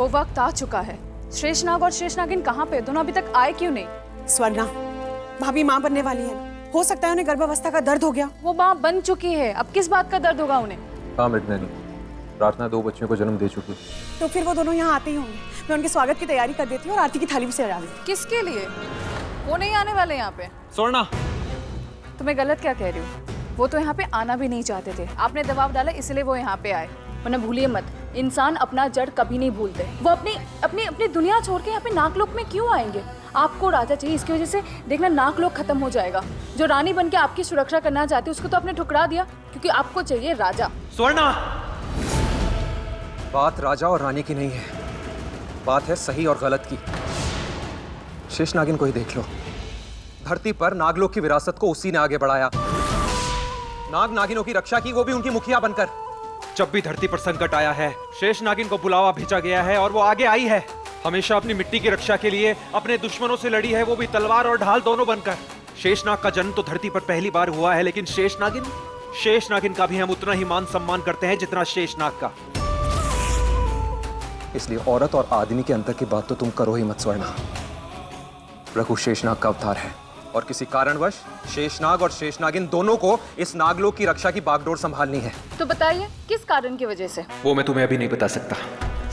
वो वक्त आ चुका है। शेषनाग और शेषनागिन कहाँ पे? दोनों अभी तक आए क्यों नहीं? स्वर्णा, भाभी माँ बनने वाली है ना, हो सकता है उन्हें गर्भावस्था का दर्द हो गया। वो माँ बन चुकी है, अब किस बात का दर्द होगा उन्हें? हाँ मृगनयनी, प्रार्थना 2 बच्चों को जन्म दे चुकी। तो फिर वो दोनों यहाँ आते ही होंगे। मैं उनके स्वागत की तैयारी कर देती हूँ और आरती की थाली भी सजा देती। किसके लिए? वो नहीं आने वाले यहाँ पे। स्वर्णा, तो मैं गलत क्या कह रही हूँ? वो तो यहाँ पे आना भी नहीं चाहते थे, आपने दबाव डाला इसलिए वो यहाँ पे आए। वरना भूलिए मत, इंसान अपना जड़ कभी नहीं भूलते। वो अपनी अपनी अपनी दुनिया छोड़ के यहाँ पे नागलोक में क्यों आएंगे? आपको राजा चाहिए, इसकी वजह से देखना नागलोक खत्म हो जाएगा। जो रानी बन के आपकी सुरक्षा करना चाहती उसको तो आपने ठुकरा दिया, क्योंकि आपको चाहिए राजा। स्वर्णा, बात राजा और रानी की नहीं है, बात है सही और गलत की। शेषनागिन को ही देख लो, धरती पर नागलोक की विरासत को उसी ने आगे बढ़ाया। नाग नागिनों की रक्षा की, वो भी उनकी मुखिया बनकर। जब भी धरती पर संकट आया है, शेषनागिन को बुलावा भेजा गया है और वो आगे आई है। हमेशा अपनी मिट्टी की रक्षा के लिए अपने दुश्मनों से लड़ी है, वो भी तलवार और ढाल दोनों बनकर। शेषनाग का जन्म तो धरती पर पहली बार हुआ है, लेकिन शेषनागिन का भी हम उतना ही मान सम्मान करते हैं जितना शेषनाग का। इसलिए औरत और आदमी के अंतर की बात तो तुम करो ही मत स्वर्णा। रघु शेषनाग का अवतार है और किसी कारणवश शेषनाग और शेषनागिन दोनों को इस नागलोक की रक्षा की बागडोर संभालनी है। तो बताइए किस कारण की वजह से? वो मैं तुम्हें अभी नहीं बता सकता,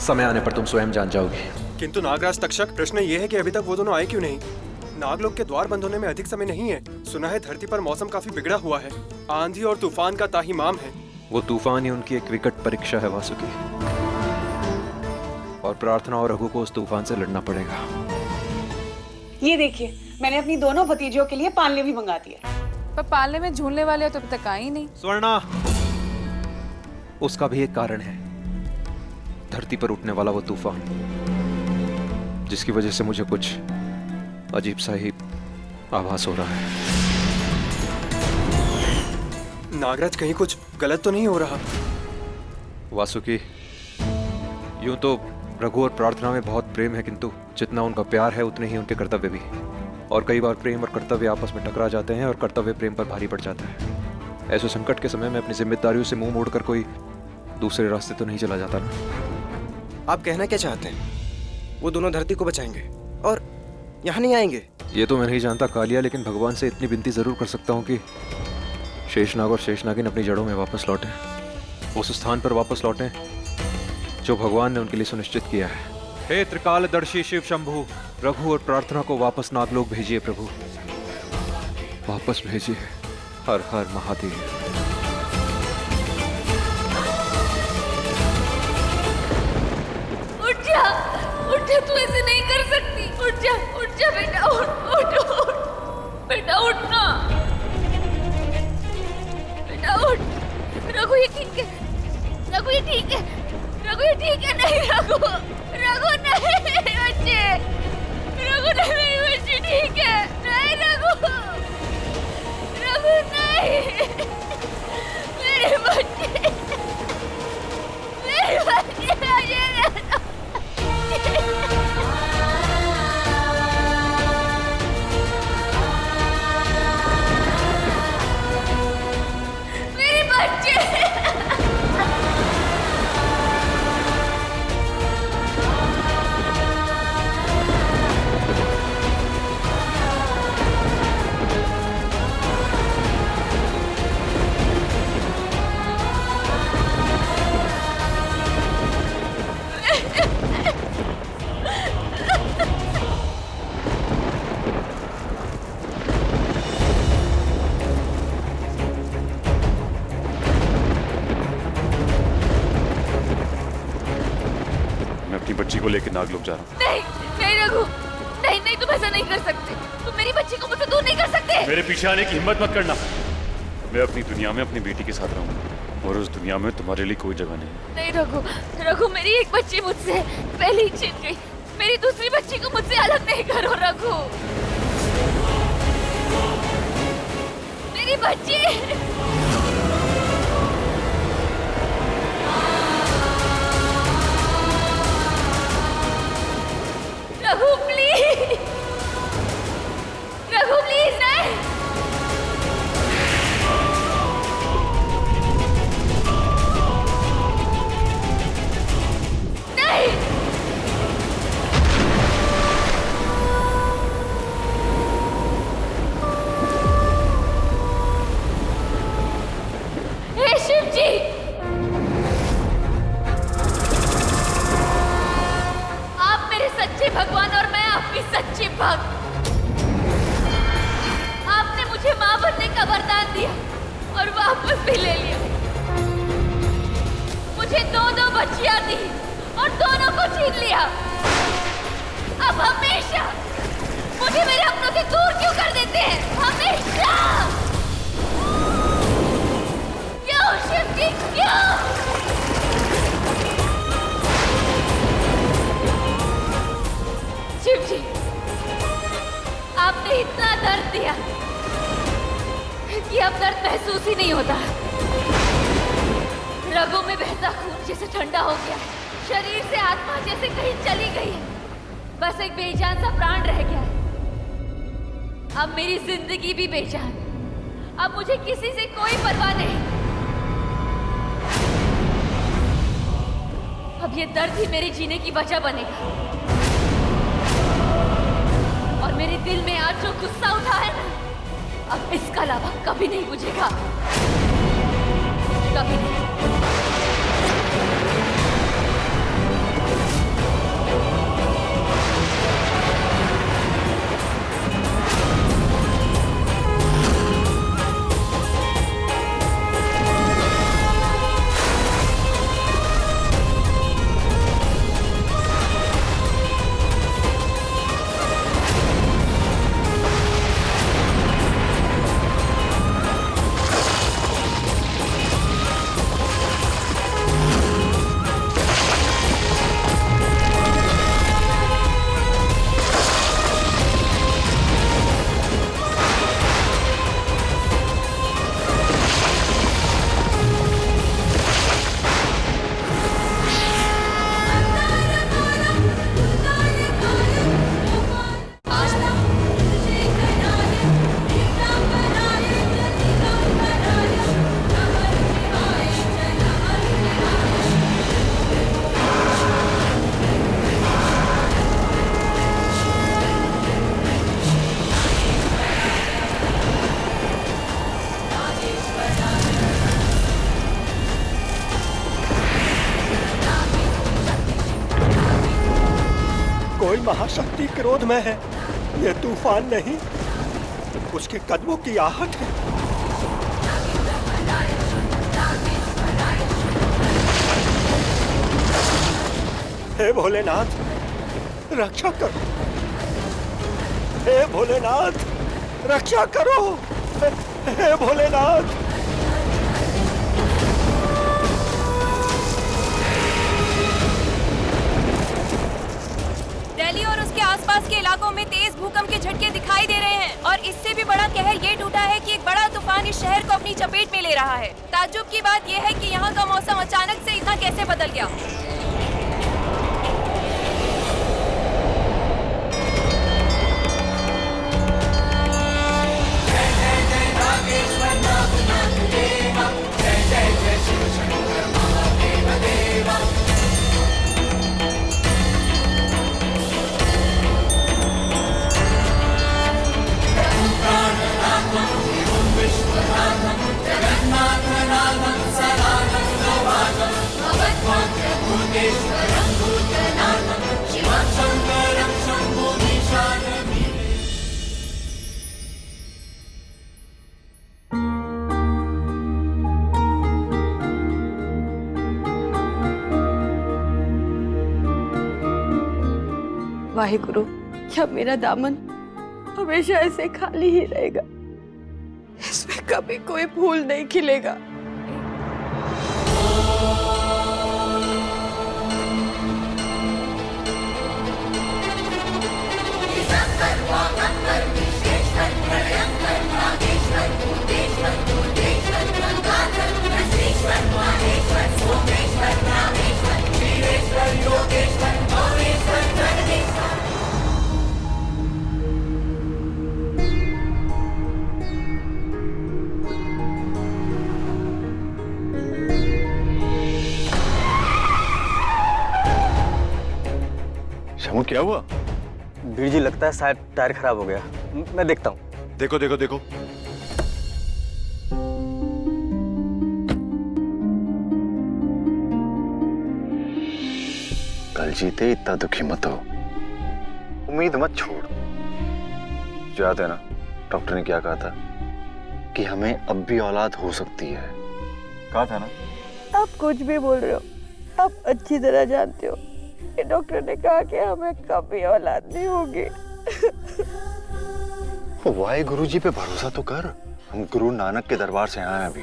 समय आने पर तुम स्वयं जान जाओगे। किंतु नागराज तक्षक, प्रश्न ये है कि अभी तक वो दोनों आए क्यों नहीं? नागलोक के द्वार बंद होने में अधिक समय नहीं है। सुना है धरती पर मौसम काफी बिगड़ा हुआ है, आंधी और तूफान का ताहिमाम है। वो तूफान ही उनकी एक विकट परीक्षा है वासुकी, और प्रार्थना और रघु को उस तूफान से लड़ना पड़ेगा। ये देखिए, मैंने अपनी दोनों भतीजियों के लिए पालने भी मंगा दिया। पर पालने में झूलने वाले तो अभी तक आए ही नहीं। स्वर्णा, उसका भी एक कारण है, धरती पर उठने वाला वो तूफान, जिसकी वजह से मुझे कुछ अजीब सा ही आभास हो रहा है। नागराज, कहीं कुछ गलत तो नहीं हो रहा? वासुकी, यूं तो रघु और प्रार्थना में बहुत प्रेम है, किंतु जितना उनका प्यार है उतने ही उनके कर्तव्य भी। और कई बार प्रेम और कर्तव्य आपस में टकरा जाते हैं और कर्तव्य प्रेम पर भारी पड़ जाता है। ऐसे संकट के समय में अपनी जिम्मेदारियों से मुंह मोड़कर कोई दूसरे रास्ते तो नहीं चला जाता ना। आप कहना क्या चाहते हैं? वो दोनों धरती को बचाएंगे और यहाँ नहीं आएंगे? ये तो मैं नहीं जानता कालिया, लेकिन भगवान से इतनी विनती जरूर कर सकता हूँ कि शेषनाग और शेषनागिन अपनी जड़ों में वापस लौटें, उस स्थान पर वापस लौटें जो भगवान ने उनके लिए सुनिश्चित किया है। हे त्रिकालदर्शी शिव शंभु, रघु और प्रार्थना को वापस नागलोक भेजिए प्रभु, वापस भेजिए। हर हर महादेव। उठ जा, तू ऐसे नहीं कर सकती। उठ जा बेटा, उठ बेटा, उठ ना बेटा, उठ। रघु ये ठीक है, रघु ये ठीक है, रघु ये ठीक है। नहीं रघु नहीं बच्चे, रघु नहीं मेरी बच्ची ठीक है। नहीं रघु नहीं, मेरे बच्चे मेरे बच्चे। बच्ची को लेकर नागलोक जा रहा हूँ। नहीं रघु, नहीं तुम ऐसा नहीं कर सकते। तुम मेरी बच्ची को मुझसे दूर नहीं कर सकते। मेरे पीछे आने की हिम्मत मत करना। मैं अपनी दुनिया में अपनी बेटी के साथ रहूंगा और उस दुनिया में तुम्हारे लिए कोई जगह नहीं। नहीं रघु, मेरी एक बच्ची मुझसे पहले ही छिन गई। मेरी दूसरी बच्ची को मुझसे अलग नहीं करो रघु। मेरी बच्ची रघु प्लीज, नहीं। नहीं का वरदान दिया और वापस भी ले लिया। मुझे दो बच्चियां दी और दोनों को छीन लिया। अब हमेशा मुझे मेरे अपनों से दूर क्यों कर देते हैं? हमेशा क्यों शिव जी, क्यों? शिव जी, आपने इतना दर्द दिया कि अब दर्द महसूस ही नहीं होता। रगों में बहता खून जैसे ठंडा हो गया है, शरीर से आत्मा जैसे कहीं चली गई है, बस एक बेजान सा प्राण रह गया है। अब मेरी जिंदगी भी बेजान, अब मुझे किसी से कोई परवाह नहीं। अब ये दर्द ही मेरे जीने की वजह बनेगा। और मेरे दिल में आज जो गुस्सा उठा है ना, अब इसका लावा कभी नहीं बुझेगा, कभी नहीं। कोई महाशक्ति क्रोध में है। ये तूफान नहीं, उसके कदमों की आहट है। हे भोलेनाथ, रक्षा करो। हे भोलेनाथ, रक्षा करो। हे भोलेनाथ। दिल्ली और उसके आसपास के इलाकों में तेज भूकंप के झटके दिखाई दे रहे हैं और इससे भी बड़ा कहर ये टूटा है कि एक बड़ा तूफान इस शहर को अपनी चपेट में ले रहा है। ताज्जुब की बात यह है कि यहाँ का मौसम अचानक से इतना कैसे बदल गया। वाहिगुरु, क्या मेरा दामन हमेशा ऐसे खाली ही रहेगा? इसमें कभी कोई फूल नहीं खिलेगा। शमू, क्या हुआ? बीर जी, लगता है शायद टायर खराब हो गया। मैं देखता हूँ। देखो देखो देखो। कल जीते इतना दुखी मत हो, उम्मीद मत छोड़। याद है ना डॉक्टर ने क्या कहा था कि हमें अब भी औलाद हो सकती है। कहा था ना? आप कुछ भी बोल रहे हो, आप अच्छी तरह जानते हो कि डॉक्टर ने कहा कि हमें कभी औलाद नहीं होगी। वाहे गुरुजी पे भरोसा तो कर। हम गुरु नानक के दरबार से आए हैं अभी।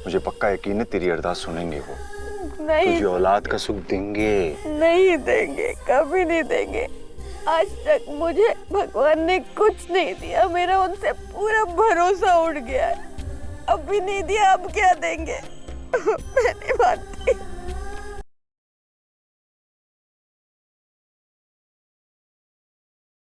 मुझे पक्का यकीन है तेरी अरदास सुनेंगे वो। नहीं, तुझे औलाद का सुख देंगे। नहीं देंगे, कभी नहीं देंगे। आज तक मुझे भगवान ने कुछ नहीं दिया, मेरा उनसे पूरा भरोसा उड़ गया है। अब भी नहीं दिया, अब क्या देंगे? मैं नहीं मानती।